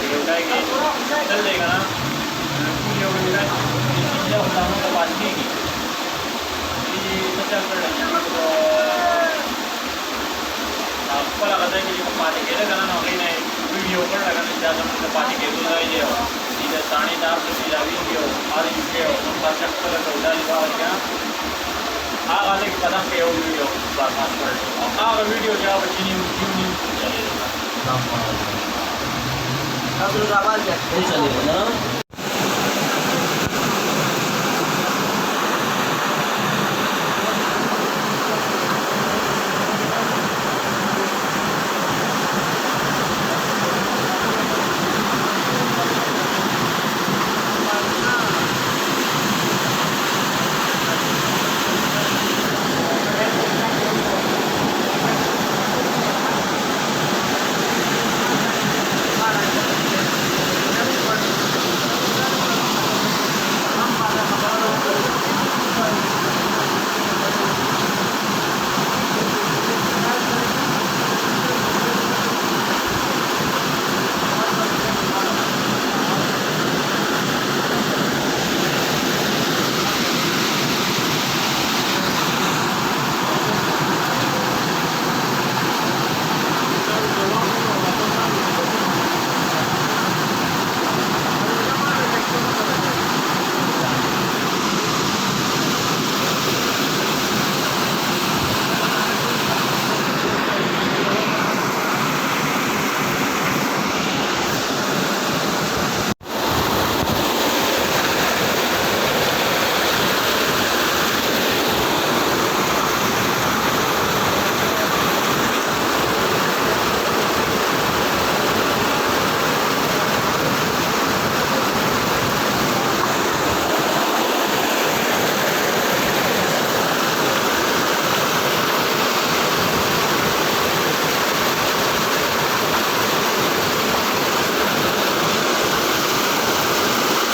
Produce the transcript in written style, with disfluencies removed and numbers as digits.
ये उठाए कि चल देगा ना वीडियो को मिला चीज़ें बताऊँ तो बात नहीं की ये सच्चा कर रही तो आपको लगा था कि जो पार्टी के लिए करना होगी नहीं वीडियो पर लगाना ज़्यादा मतलब पार्टी के लिए लगाई जाओ इधर साढ़े 4 से ज़्यादा वीडियो और वीडियो उनका चक्कर तो उधर लिखा हो गया आग आने की पता पे वीडियो बात कर और आग वीडियो क्या बच्ची नहीं चलेगा अब लोग आवाज़ चलेगा ना।